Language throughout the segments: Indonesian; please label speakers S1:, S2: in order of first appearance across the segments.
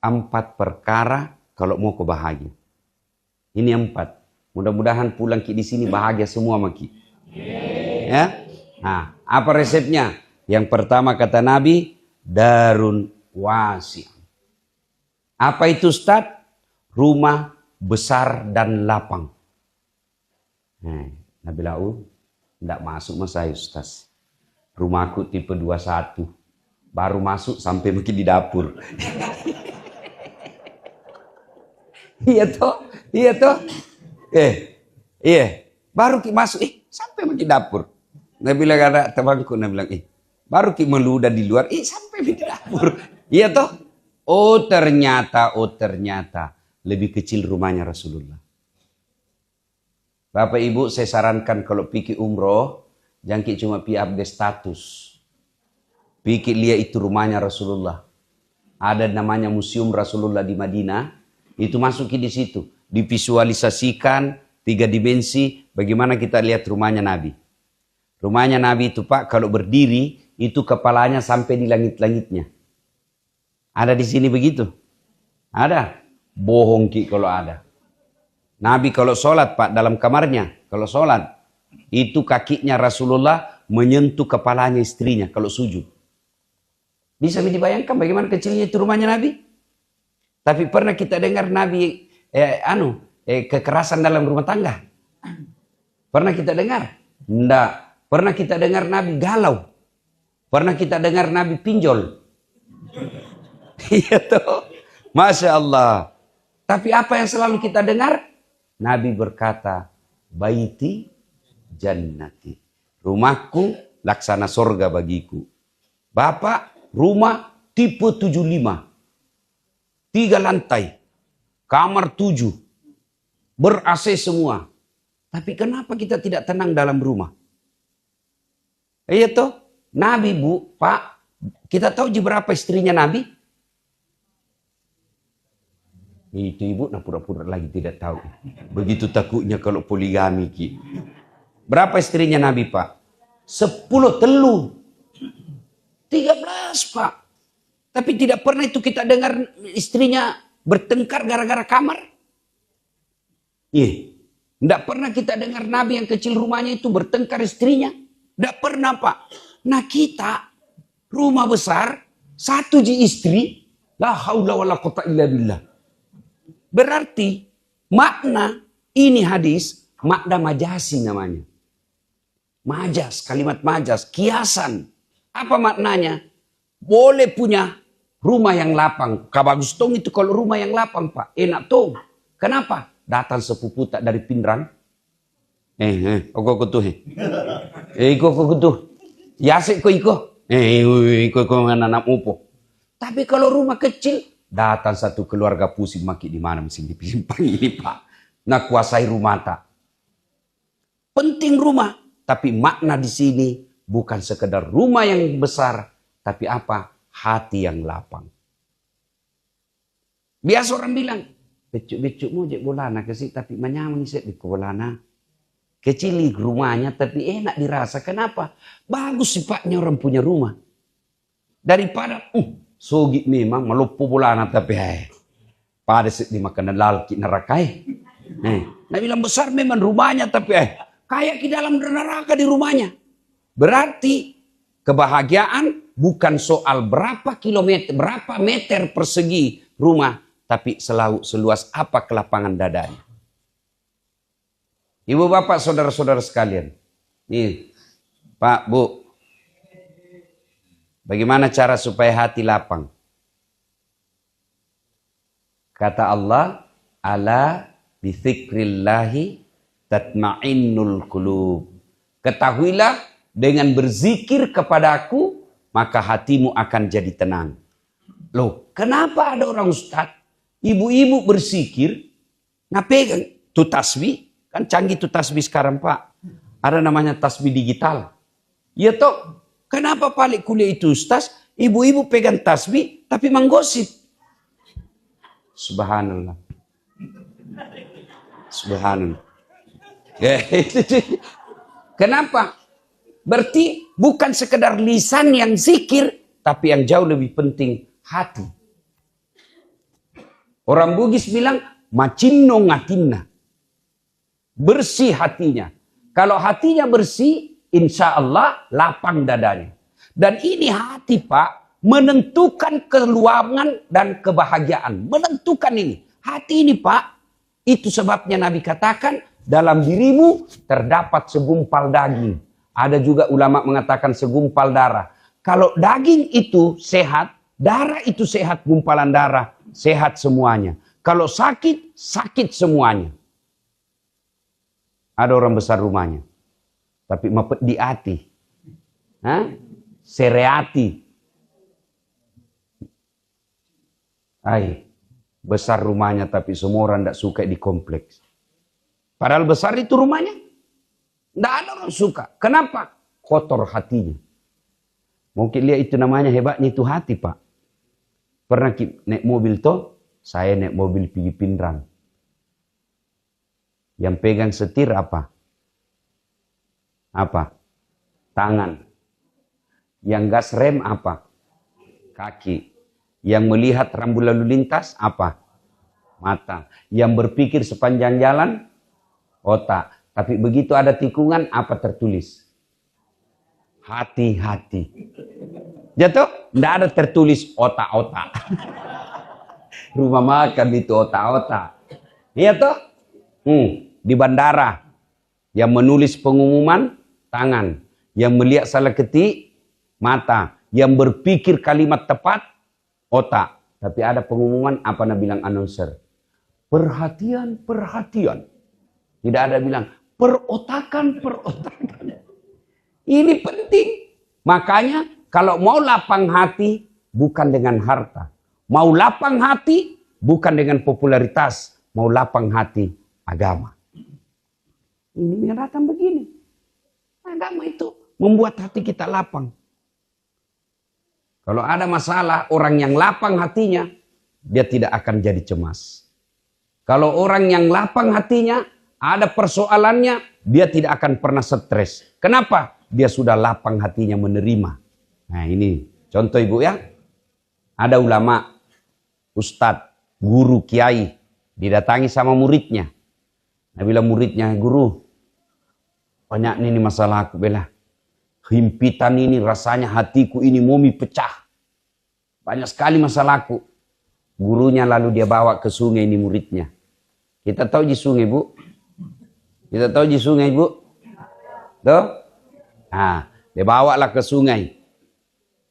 S1: 4 perkara kalau mau ke bahagia. Ini 4. Mudah-mudahan pulang ki di sini bahagia semua maki. Ya. Nah, apa resepnya? Yang pertama kata Nabi, darun wasi'. Apa itu Ustaz? Rumah besar dan lapang. Nah, Nabi Lau, tidak masuk mas saya Ustaz. Rumahku tipe 21. Baru masuk sampai mungkin di dapur. Iya toh? Iya toh? Iya. Baru ki masuk, sampai mungkin di dapur. Nabi bilang ada temanku, Nabi bilang, baru ki meludah di luar, sampai di dapur. Iya toh? Oh ternyata lebih kecil rumahnya Rasulullah. Bapak Ibu, saya sarankan kalau pergi umroh, jangan cuma pergi update status. Pergi lihat itu rumahnya Rasulullah. Ada namanya Museum Rasulullah di Madinah, itu masuki di situ. Divisualisasikan 3 dimensi bagaimana kita lihat rumahnya Nabi. Rumahnya Nabi itu Pak, kalau berdiri, itu kepalanya sampai di langit-langitnya. Ada di sini begitu? Ada? Bohong ki kalau ada. Nabi kalau sholat Pak, dalam kamarnya, kalau sholat, itu kakinya Rasulullah menyentuh kepalanya istrinya kalau sujud. Bisa dibayangkan bagaimana kecilnya itu rumahnya Nabi? Tapi pernah kita dengar Nabi kekerasan dalam rumah tangga? Pernah kita dengar? Tidak. Pernah kita dengar Nabi galau? Pernah kita dengar Nabi pinjol? Iya toh. Masya Allah. Tapi apa yang selalu kita dengar? Nabi berkata, baiti jannati. Rumahku laksana sorga bagiku. Bapak, rumah tipe 75. 3 lantai. Kamar 7. Ber-AC semua. Tapi kenapa kita tidak tenang dalam rumah? Iya toh. Nabi Bu, Pak. Kita tahu berapa istrinya Nabi? Itu ibu nak pura-pura lagi tidak tahu. Begitu takutnya kalau poligami ki. Berapa istrinya Nabi Pak? 10 telu. 13 Pak. Tapi tidak pernah itu kita dengar istrinya bertengkar gara-gara kamar. Iya. Tidak pernah kita dengar Nabi yang kecil rumahnya itu bertengkar istrinya. Tidak pernah Pak. Nah kita rumah besar, 1 istri, la haula wala quwata illa billah. Berarti makna ini hadis, makna majasi namanya. Majas, kalimat majas, kiasan. Apa maknanya? Boleh punya rumah yang lapang. Kabagus tong itu kalau rumah yang lapang Pak. Enak tong. Kenapa? Datang sepupu tak dari Pindrang. Kok tuh. Kok tuh. Yasik kok iko. Iko anak upo. Tapi kalau rumah kecil, datang satu keluarga pusing maki di mana mesti dipinjam ini Pak. Nah kuasai rumah tak. Penting rumah, tapi makna di sini bukan sekedar rumah yang besar, tapi apa? Hati yang lapang. Biasa orang bilang, becuk-becukmu jek bolana kesih, tapi manyamang sih di bolana. Kecil rumahnya, tapi enak dirasa. Kenapa? Bagus sifatnya orang punya rumah. Daripada, sogi memang melupu bolana, tapi pada di makanan lalki nerakai. Nah bilang besar memang rumahnya, tapi kayak di dalam neraka di rumahnya. Berarti kebahagiaan bukan soal berapa kilometer, berapa meter persegi rumah, tapi seluas apa kelapangan dadanya. Ibu bapak saudara-saudara sekalian. Nih, Pak, Bu. Bagaimana cara supaya hati lapang? Kata Allah, ala bizikrillahi tatma'innul qulub. Ketahuilah dengan berzikir kepadaku, maka hatimu akan jadi tenang. Loh, kenapa ada orang ustaz, ibu-ibu berzikir, ngapegang tu tasbih, kan canggih tu tasbih sekarang Pak. Ada namanya tasbih digital. Ya toh, kenapa balik kuliah itu ustaz, ibu-ibu pegang tasbih, tapi menggosip. Subhanallah. Subhanallah. Kenapa? Berarti bukan sekedar lisan yang zikir, tapi yang jauh lebih penting hati. Orang Bugis bilang macinno ngatinna. Bersih hatinya. Kalau hatinya bersih, insya Allah lapang dadanya. Dan ini hati Pak, menentukan keluangan dan kebahagiaan. Menentukan ini. Hati ini Pak, itu sebabnya Nabi katakan, dalam dirimu terdapat segumpal daging. Ada juga ulama mengatakan segumpal darah. Kalau daging itu sehat, darah itu sehat, gumpalan darah, sehat semuanya. Kalau sakit, sakit semuanya. Ada orang besar rumahnya, tapi mapet di hati. Sereati. Besar rumahnya tapi semua orang tidak suka di kompleks. Padahal besar itu rumahnya. Tidak ada orang suka. Kenapa? Kotor hatinya. Mungkin lihat itu namanya hebatnya itu hati Pak. Pernah naik mobil toh, saya naik mobil pergi Pindrang. Yang pegang setir apa? Apa? Tangan. Yang gas rem apa? Kaki. Yang melihat rambu lalu lintas apa? Mata. Yang berpikir sepanjang jalan? Otak. Tapi begitu ada tikungan, apa tertulis? Hati-hati. Jatuh? Tidak ada tertulis otak-otak. Rumah makan itu otak-otak. Iya toh? Di bandara. Yang menulis pengumuman, tangan. Yang melihat salah ketik, mata. Yang berpikir kalimat tepat, otak. Tapi ada pengumuman, apa nak bilang announcer? Perhatian, perhatian. Tidak ada bilang, perotakan, perotakan. Ini penting. Makanya, kalau mau lapang hati, bukan dengan harta. Mau lapang hati, bukan dengan popularitas. Mau lapang hati, agama. Ini yang datang begini. Agama itu membuat hati kita lapang. Kalau ada masalah, orang yang lapang hatinya, dia tidak akan jadi cemas. Kalau orang yang lapang hatinya, ada persoalannya, dia tidak akan pernah stres. Kenapa? Dia sudah lapang hatinya menerima. Nah ini contoh ibu ya. Ada ulama, ustadz, guru, kiai, didatangi sama muridnya. Nah bilang muridnya, guru, banyak ini masalah aku bela. Himpitan ini rasanya hatiku ini mau pecah. Banyak sekali masalahku. Gurunya lalu dia bawa ke sungai ini muridnya. Kita tahu di sungai bu? Kita tahu di sungai bu? Tuh? Nah, dia bawalah ke sungai.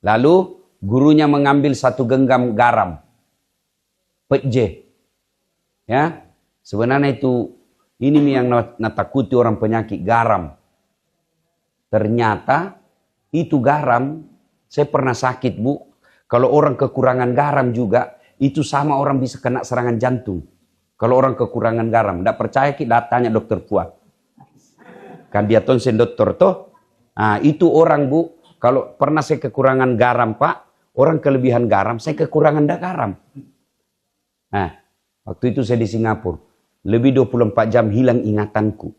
S1: Lalu gurunya mengambil satu genggam garam. Peje. Ya, sebenarnya itu ini yang natakuti orang penyakit garam. Ternyata itu garam, saya pernah sakit bu. Kalau orang kekurangan garam juga, itu sama orang bisa kena serangan jantung. Kalau orang kekurangan garam, tidak percaya kita tanya dokter Fuad. Kan dia tonsen dokter toh. Nah itu orang bu, kalau pernah saya kekurangan garam pak, orang kelebihan garam, saya kekurangan garam. Nah waktu itu saya di Singapura, lebih 24 jam hilang ingatanku.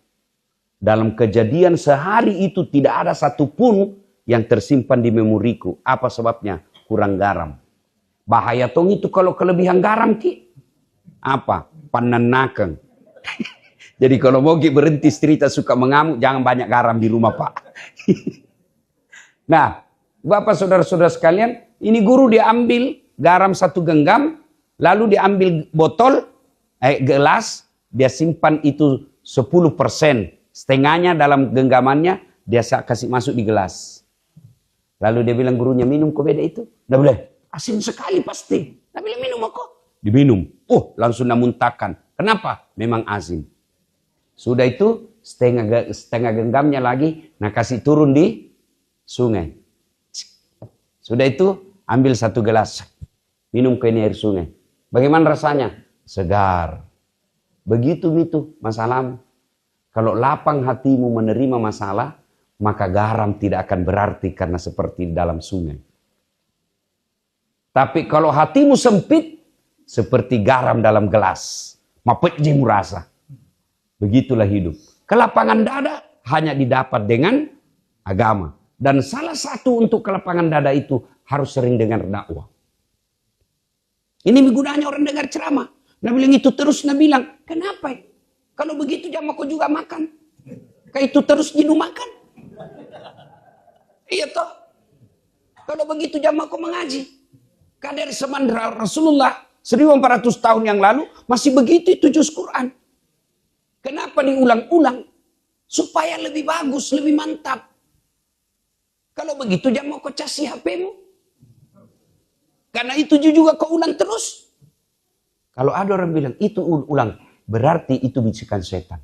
S1: Dalam kejadian sehari itu tidak ada satupun yang tersimpan di memoriku. Apa sebabnya? Kurang garam. Bahaya tong itu kalau kelebihan garam ki. Apa? Pananakan. Jadi kalau mau ki berhenti cerita suka mengamuk, jangan banyak garam di rumah pak. Nah, bapak saudara-saudara sekalian, ini guru diambil garam satu genggam, lalu diambil botol, gelas, dia simpan itu 10%. Setengahnya dalam genggamannya, dia kasih masuk di gelas. Lalu dia bilang gurunya, minum kok beda itu? Tidak boleh. Asin sekali pasti. Tidak boleh minum kok. Diminum. Oh, langsung namuntahkan. Kenapa? Memang asin. Sudah itu, setengah genggamnya lagi, nah kasih turun di sungai. Sudah itu, ambil satu gelas. Minum ke ini air sungai. Bagaimana rasanya? Segar. Begitu itu masalahmu. Kalau lapang hatimu menerima masalah, maka garam tidak akan berarti karena seperti dalam sungai. Tapi kalau hatimu sempit, seperti garam dalam gelas. Mapetjimu rasa. Begitulah hidup. Kelapangan dada hanya didapat dengan agama. Dan salah satu untuk kelapangan dada itu harus sering dengar dakwah. Ini gunanya orang dengar ceramah. Nah bilang itu terus, nah bilang, kenapa? Kalau begitu jam aku juga makan. Kayak itu terus jinu makan. Iya toh. Kalau begitu jam aku mengaji. Kan dari zaman Rasulullah 1400 tahun yang lalu masih begitu itu juz Quran. Kenapa diulang-ulang? Supaya lebih bagus, lebih mantap. Kalau begitu jangan mau kau casi HP-mu. Karena itu juga kau ulang terus. Kalau ada orang bilang itu ulang, berarti itu bisikan setan.